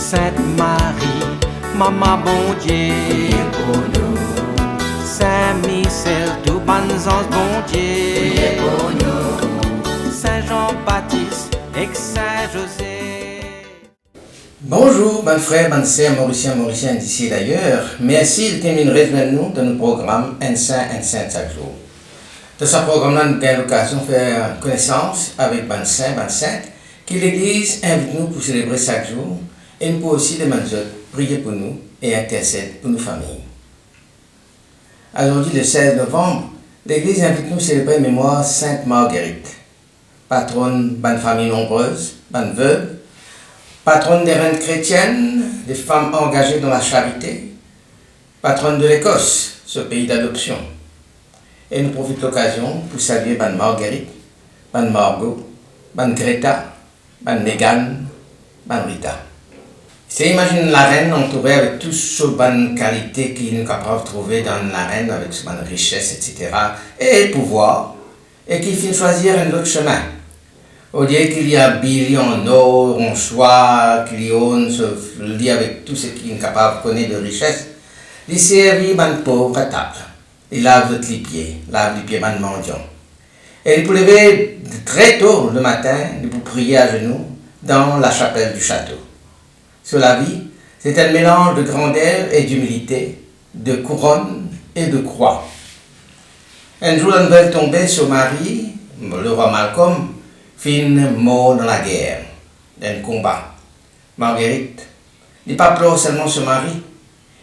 Sainte Marie, Maman bon Dieu, pour nous. Saint Michel, tout bon ange bon Dieu, pour nous. Saint Jean-Baptiste et Saint José. Bonjour, bonnes frères, bonnes sœurs, Mauriciens d'ici et d'ailleurs. Merci de terminer avec nous dans notre programme Un Saint chaque jour. Dans ce programme-là, nous avons l'occasion de faire connaissance avec bonnes saints, bonnes saintes, que l'Église invite nous pour célébrer chaque jour et nous pouvons aussi demander prier pour nous et intercéder pour nos familles. Aujourd'hui, le 16 novembre, l'Église invite nous à célébrer la mémoire Sainte Marguerite, patronne d'une famille nombreuse, d'une veuve, patronne des reines chrétiennes, des femmes engagées dans la charité, patronne de l'Écosse, ce pays d'adoption. Et nous profitons de l'occasion pour saluer Mme Marguerite, Mme Margot, Mme Greta, Mme Megan, Mme Rita. C'est imagine la reine entourée avec toutes ces bonnes qualités qu'il est capable de trouver dans la reine, avec ses bonnes richesses, etc. Et le pouvoir, et qui finit choisir un autre chemin. Au lieu qu'il y a habillé en or, en soie, qu'il y a se lie avec tout ce qu'il est capable de connaître de richesse, il servit une pauvre à table. Il lave les pieds de mendiant. Et il peut lever très tôt le matin, il peut prier à genoux dans la chapelle du château. Sur la vie, c'est un mélange de grandeur et d'humilité, de couronne et de croix. Un jour, la nouvelle tombait sur Marie, le roi Malcolm, fin mort dans la guerre, dans un combat. Marguerite n'est pas pleure seulement sur Marie,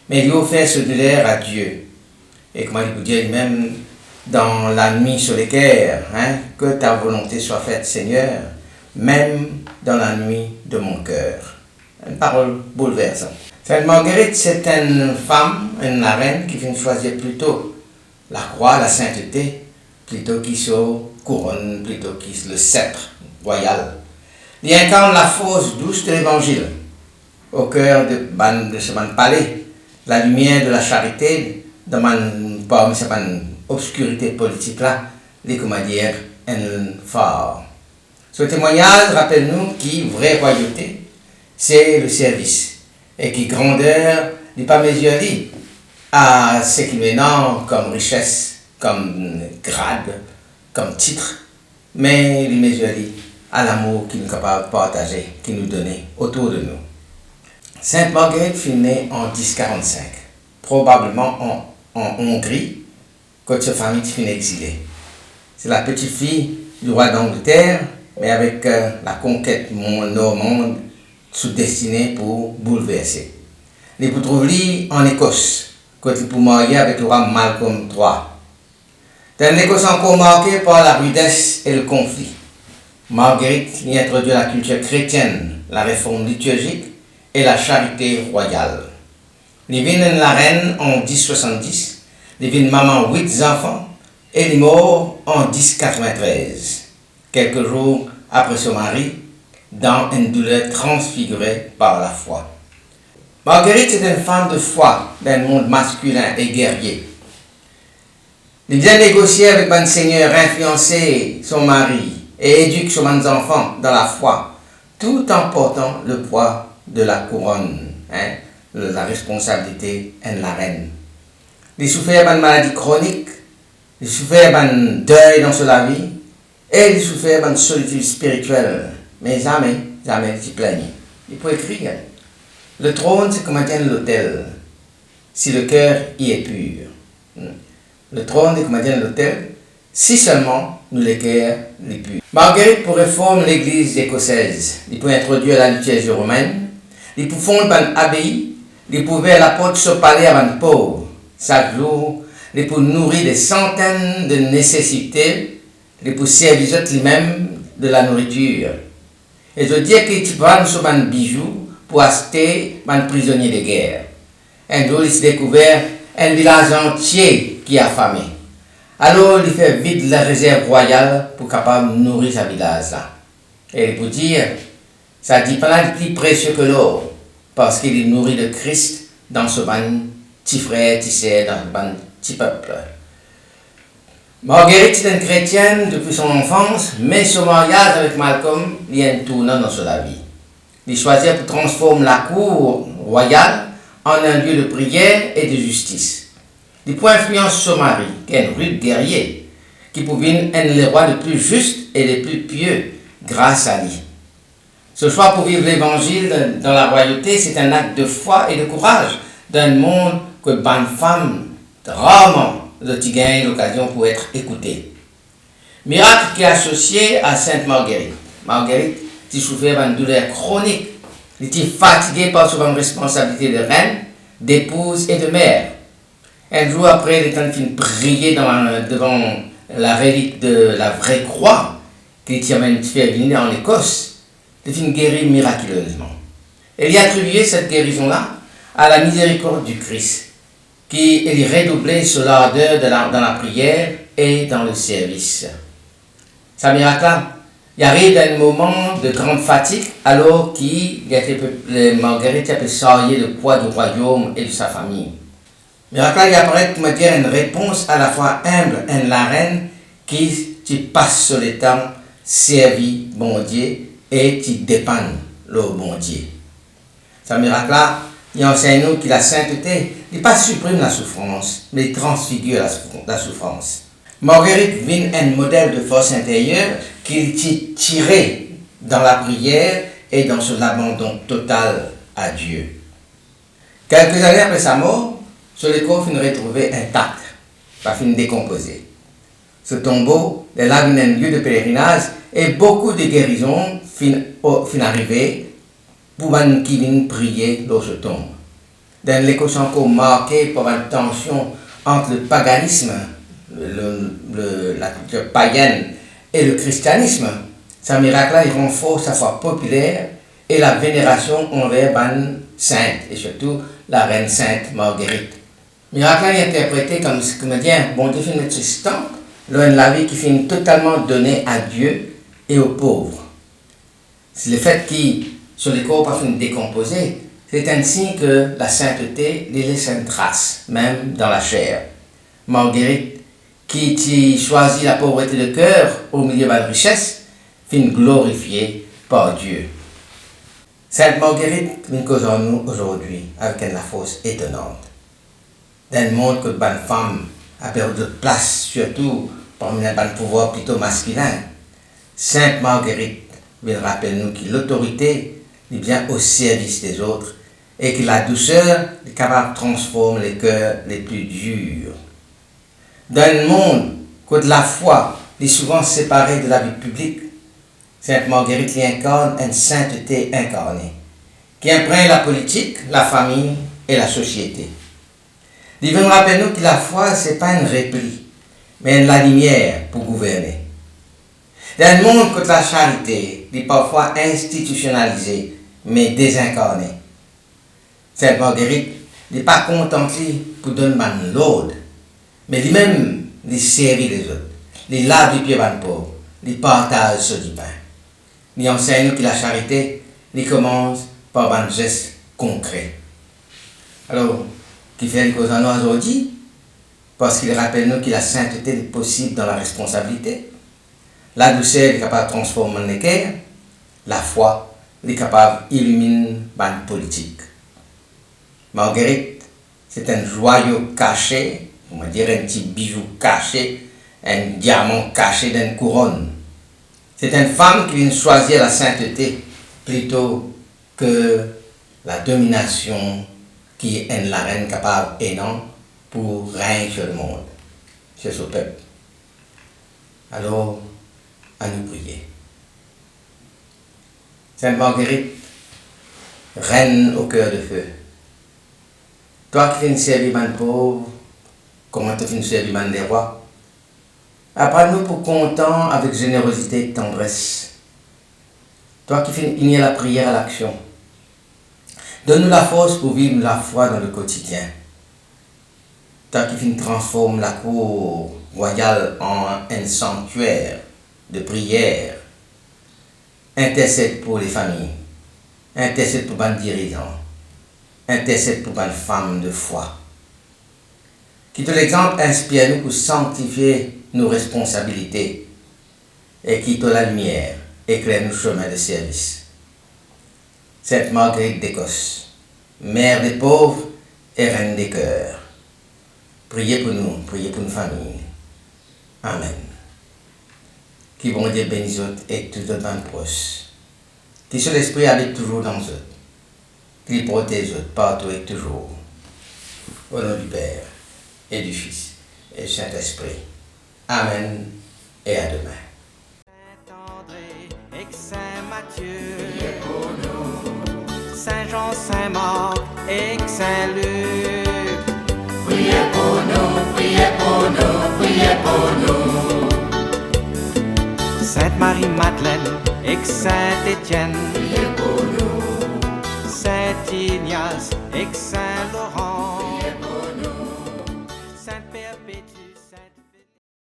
mais lui offert ce douleur à Dieu. Et comment il peut dire même dans la nuit sur les cœurs, que ta volonté soit faite, Seigneur, même dans la nuit de mon cœur. Une parole bouleversante. Sainte Marguerite, c'est une femme, une reine qui vient choisir plutôt la croix, la sainteté, plutôt qu'il soit couronne, plutôt qu'il soit le sceptre royal. Il incarne la force douce de l'évangile au cœur de ce palais, la lumière de la charité, dans cette obscurité politique là, les comment dire, un phare. Ce témoignage rappelle-nous qui vraie royauté, c'est le service, et qui grandeur n'est pas mesurée à ce qui maintenant comme richesse, comme grade, comme titre, mais il est mesuré à l'amour qu'il est capable de partager, qu'il nous donnait autour de nous. Sainte Marguerite fut née en 1045, probablement en Hongrie, quand sa famille fut exilée. C'est la petite fille du roi d'Angleterre, mais avec la conquête normande sous destinée pour bouleverser. Il peut trouver en Écosse, quand il peut marier avec le roi Malcolm III. Dans l'Écosse encore marquée par la rudesse et le conflit, Marguerite y introduit la culture chrétienne, la réforme liturgique et la charité royale. Il vient la reine en 1070, il vient maman 8 enfants et il est mort en 1093, quelques jours après son mari, dans une douleur transfigurée par la foi. Marguerite est une femme de foi d'un monde masculin et guerrier. Il vient négocier avec un seigneur, influencer son mari et éduque ses enfants dans la foi, tout en portant le poids de la couronne, la responsabilité de la reine. Il souffert d'une maladie chronique, il souffert d'un deuil dans sa vie et il souffert d'une solitude spirituelle. Mais jamais il s'y plaignait. Il peut écrire. Le trône, c'est comme l'autel, si le cœur y est pur. Le trône est comme l'autel, si seulement nous le cœur les purs. Marguerite pour réformer l'église écossaise. Il peut introduire la liturgie romaine. Il peut fondre une abbaye. Il peut ouvrir la porte de ce palais à un pauvre. Chaque jour, il peut nourrir des centaines de nécessités. Il peut servir lui-même de la nourriture. Et je veux dire qu'il va sur un bijou pour acheter un prisonnier de guerre. Un jour, il s'est découvert un village entier qui a affamé. Alors, il fait vide la réserve royale pour capable de nourrir ce village-là. Et il peut dire, ça dit pas plus précieux que l'or, parce qu'il est nourri de Christ dans ce petit frère, petit sœur, dans ce petit peuple. Marguerite est une chrétienne depuis son enfance, mais son mariage avec Malcolm y a un tournant dans sa vie. de choisir pour transformer la cour royale en un lieu de prière et de justice. Il peut influencer son mari, qui est un rude guerrier, qui pouvait être le roi le plus juste et le plus pieux grâce à lui. Ce choix pour vivre l'évangile dans la royauté, c'est un acte de foi et de courage d'un monde que bonne femme, rarement, tu gagnes l'occasion pour être écoutée. Miracle qui est associé à Sainte Marguerite. Marguerite, qui souffrait d'une douleur chronique, elle était fatiguée par son responsabilité de reine, d'épouse et de mère. Un jour après, elle est en train de prier devant la relique de la vraie croix qui était fait venir en Écosse. Elle est guérie miraculeusement. Elle y a attribué cette guérison-là à la miséricorde du Christ, qui est redoublée sur l'ardeur dans la prière et dans le service. Ce miracle-là, il arrive à un moment de grande fatigue, alors que Marguerite a pu charrier le poids du royaume et de sa famille. Le miracle, il apparaît comme dire une réponse à la fois humble à la reine qui passe sur le temps, servit bon Dieu et qui dépanne le bon Dieu. Ce miracle-là, il enseigne nous que la sainteté n'est pas supprime la souffrance, mais transfigure la souffrance. Marguerite vit un modèle de force intérieure qu'il tirait dans la prière et dans son abandon total à Dieu. Quelques années après sa mort, ce corps fut retrouvé intact, pas fini décomposé. Ce tombeau est là un lieu de pèlerinage et beaucoup de guérisons fin arriver pour les qui viennent prier dans ce tombe. Dans l'Écosse encore marqué par une tension entre le paganisme, la culture païenne et le christianisme, ce miracle-là renforce sa foi populaire et la vénération envers les saintes, et surtout la reine sainte Marguerite. Le miracle est interprété comme dire, bon Dieu fait notre temps, loin de la vie qui finit totalement donnée à Dieu et aux pauvres. C'est le fait que sur les corps pas fini décomposés, c'est ainsi que la sainteté les laisse une trace, même dans la chair. Marguerite, qui choisit la pauvreté de cœur au milieu de la richesse, finit glorifiée par Dieu. Sainte Marguerite vient causer en nous aujourd'hui avec une force étonnante. Dans le monde que bonne femme a perdu de place, surtout parmi les pouvoirs plutôt masculins, Sainte Marguerite vient rappeler nous que l'autorité est bien au service des autres et que la douceur est capable de transformer les cœurs les plus durs. Dans un monde où la foi est souvent séparée de la vie publique, Sainte Marguerite y incarne une sainteté incarnée, qui imprègne la politique, la famille et la société. Il veut nous rappeler nous que la foi, ce n'est pas une réplique, mais la lumière pour gouverner. Dans un monde où la charité est parfois institutionnalisée, mais désincarnée, Sainte Marguerite n'est pas contentée pour donner l'ordre, mais lui-même, il servit les autres, il lave les pieds des pauvres, il partage ce du pain. Il enseigne que la charité, il commence par un geste concret. Alors, qui fait une cause en nous aujourd'hui? Parce qu'il rappelle nous que la sainteté est possible dans la responsabilité. La douceur est capable de transformer les cœurs. La foi est capable d'illuminer la politique. Marguerite, c'est un joyau caché, on va dire un petit bijou caché, un diamant caché dans une couronne. C'est une femme qui vient choisir la sainteté plutôt que la domination qui est la reine capable et non pour régner sur le monde, sur ce peuple. Alors, à nous prier. Sainte Marguerite, reine au cœur de feu, toi qui viens servir les pauvres, comment tu viens servir les rois? Apprends-nous pour content avec générosité et tendresse. Toi qui fais unir la prière à l'action. Donne-nous la force pour vivre la foi dans le quotidien. Toi qui fais transforme la cour royale en un sanctuaire de prière. Intercède pour les familles. Intercède pour les dirigeants. Intercède pour les femmes de foi. Qui te l'exemple inspire-nous pour sanctifier nos responsabilités et qui te la lumière éclaire nos chemins de service. Sainte Marguerite d'Écosse, mère des pauvres et reine des cœurs. Priez pour nous, priez pour nos familles. Amen. Qui bon Dieu bénisse et tout autant de proches. Qui sur l'esprit habite toujours dans eux. Qui protège partout et toujours. Au nom du Père et du Fils et du Saint-Esprit. Amen et à demain. Saint-André et Saint-Matthieu, priez pour nous. Saint-Jean, Saint-Marc et Saint-Luc, Priez pour nous, priez pour nous, priez pour nous. Sainte-Marie-Madeleine et Saint-Étienne, Priez pour nous, Saint-Ignace et Saint-Laurent,